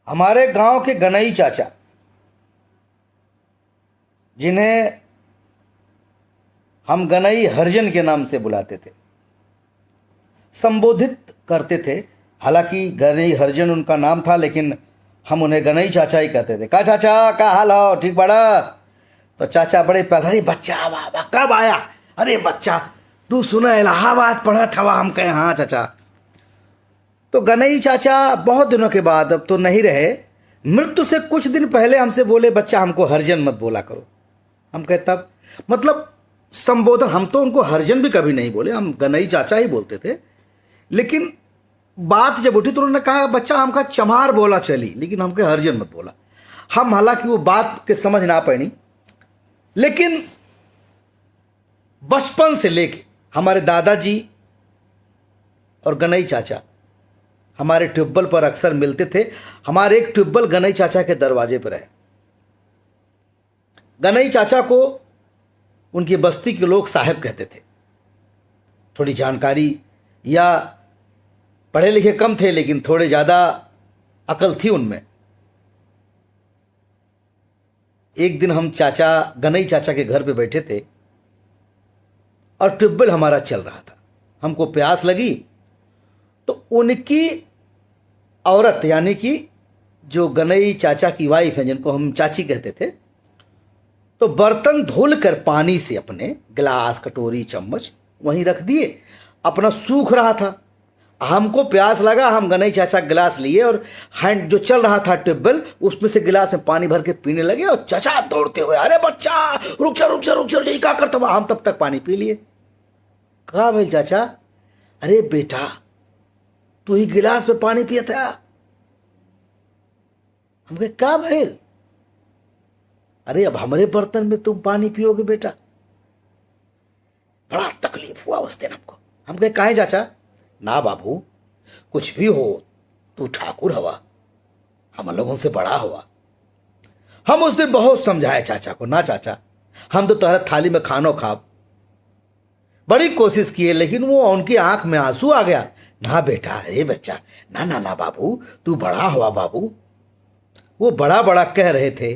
हमारे गांव के गनई चाचा, जिन्हें हम गनई हरिजन के नाम से बुलाते थे, संबोधित करते थे। हालांकि गनई हरिजन उनका नाम था, लेकिन हम उन्हें गनई चाचा ही कहते थे। का चाचा, का हाल हो, ठीक बड़ा? तो चाचा बड़े पहले, अरे बच्चा वाह वाह, कब आया? अरे बच्चा तू सुना इलाहाबाद पढ़ा था? हम कहे हाँ चाचा। तो गनई चाचा बहुत दिनों के बाद, अब तो नहीं रहे, मृत्यु से कुछ दिन पहले हमसे बोले, बच्चा हमको हरिजन मत बोला करो। हम कहे तब? मतलब संबोधन, हम तो उनको हरिजन भी कभी नहीं बोले, हम गनई चाचा ही बोलते थे। लेकिन बात जब उठी तो उन्होंने कहा, बच्चा हमका चमार बोला चली, लेकिन हमके हरिजन मत बोला। हम हालांकि वो बात के समझ ना पड़ी, लेकिन बचपन से लेके हमारे दादाजी और गनई चाचा हमारे ट्यूबवेल पर अक्सर मिलते थे। हमारे एक ट्यूबवेल गनई चाचा के दरवाजे पर है। गनई चाचा को उनकी बस्ती के लोग साहब कहते थे। थोड़ी जानकारी या पढ़े लिखे कम थे, लेकिन थोड़े ज़्यादा अकल थी उनमें। एक दिन हम गनई चाचा के घर पे बैठे थे और ट्यूबवेल हमारा चल रहा था। हमको प्यास लगी तो उनकी औरत, यानी कि जो गनई चाचा की वाइफ है, जिनको हम चाची कहते थे, तो बर्तन धुल कर पानी से अपने गिलास, कटोरी, चम्मच वहीं रख दिए। अपना सूख रहा था। हमको प्यास लगा, हम गनई चाचा गिलास लिए और हैंड जो चल रहा था ट्यूबवेल, उसमें से गिलास में पानी भर के पीने लगे। और चाचा दौड़ते हुए, अरे बच्चा रुक जा रुक जा रुक जा, क्या करता हुआ? हम तब तक पानी पी लिए। कहा भाई चाचा? अरे बेटा तू ही गिलास में पानी पिया था। हम कहे क्या भाई? अरे अब हमारे बर्तन में तुम पानी पियोगे बेटा? बड़ा तकलीफ हुआ उस दिन हमको। हम कहे काहे चाचा? ना बाबू, कुछ भी हो, तू ठाकुर हवा, हम लोगों से बड़ा हुआ। हम उस दिन बहुत समझाए चाचा को, ना चाचा हम तो तुम्हारे थाली में खानो खाब। बड़ी कोशिश किए, लेकिन वो उनकी आंख में आंसू आ गया। ना बेटा, अरे बच्चा, ना ना ना बाबू, तू बड़ा हुआ बाबू। वो बड़ा बड़ा कह रहे थे,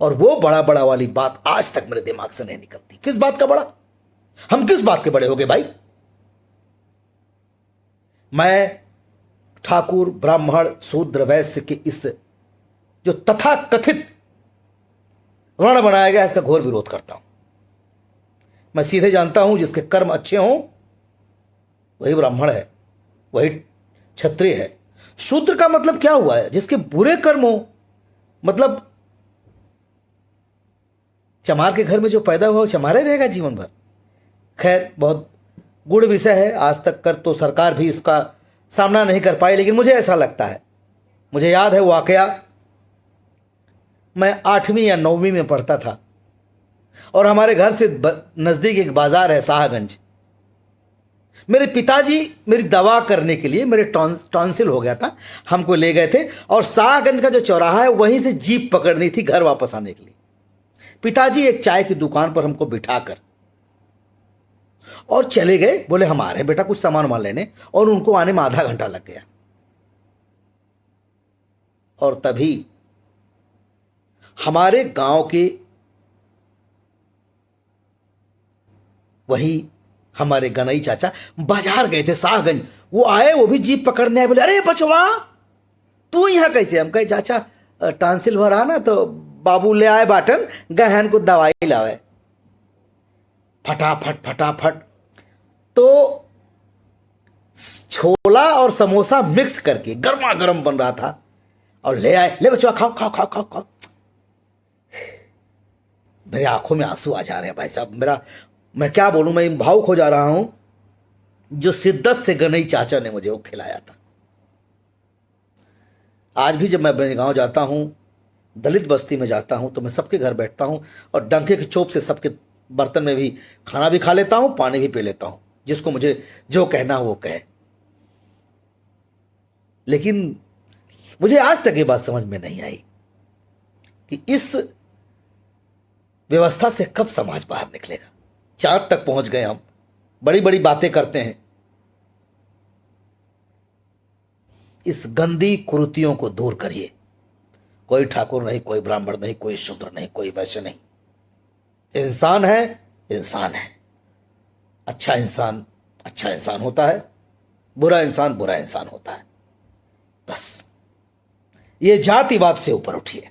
और वो बड़ा बड़ा वाली बात आज तक मेरे दिमाग से नहीं निकलती। किस बात का बड़ा? हम किस बात के बड़े हो गए भाई? मैं ठाकुर, ब्राह्मण, शूद्र, वैश्य के इस जो तथाकथित वर्ण बनाया गया, इसका घोर विरोध करता हूं। मैं सीधे जानता हूं, जिसके कर्म अच्छे हों वही ब्राह्मण है, वही क्षत्रिय है। शूद्र का मतलब क्या हुआ है? जिसके बुरे कर्म हो। मतलब चमार के घर में जो पैदा हुआ वो चमार ही रहेगा जीवन भर। खैर, बहुत गुड़ विषय है। आज तक कर तो सरकार भी इसका सामना नहीं कर पाई, लेकिन मुझे ऐसा लगता है। मुझे याद है वाकया, मैं 8वीं या 9वीं में पढ़ता था और हमारे घर से नजदीक एक बाजार है शाहगंज। मेरे पिताजी मेरी दवा करने के लिए, मेरे टॉन्सिल हो गया था, हमको ले गए थे और शाहगंज का जो चौराहा है वहीं से जीप पकड़नी थी घर वापस आने के लिए। पिताजी एक चाय की दुकान पर हमको बिठाकर और चले गए। बोले हम आ रहे हैं बेटा कुछ सामान वामान लेने, और उनको आने में आधा घंटा लग गया। और तभी हमारे गांव के वही हमारे गनई चाचा बाजार गए थे शाहगंज। वो आए, वो भी जीप पकड़ने आए। बोले अरे बचवा तू यहां कैसे? हम कहे चाचा टॉन्सिल हो रहा ना, तो बाबू ले आए बाटन, गहन को दवाई लावे। फटाफट फटाफट तो छोला और समोसा मिक्स करके गर्मा गर्म बन रहा था और ले आए। ले बच्चा खाओ खाओ खाओ खाओ खाओ। मेरे आंखों में आंसू आ जा रहे हैं भाई साहब। मैं क्या बोलूं, मैं भावुक हो जा रहा हूं। जो शिद्दत से गनई चाचा ने मुझे वो खिलाया था। आज भी जब मैं अपने गांव जाता हूं, दलित बस्ती में जाता हूं, तो मैं सबके घर बैठता हूं और डंके की चोप से सबके बर्तन में भी खाना भी खा लेता हूं, पानी भी पी लेता हूं। जिसको मुझे जो कहना हो वो कहे। लेकिन मुझे आज तक ये बात समझ में नहीं आई कि इस व्यवस्था से कब समाज बाहर निकलेगा। चांद तक पहुंच गए हम, बड़ी बड़ी बातें करते हैं। इस गंदी कुरीतियों को दूर करिए। कोई ठाकुर नहीं, कोई ब्राह्मण नहीं, कोई शूद्र नहीं, कोई वैश्य नहीं। इंसान है, इंसान है। अच्छा इंसान होता है, बुरा इंसान बुरा इंसान होता है। बस ये जातिवाद से ऊपर उठिए।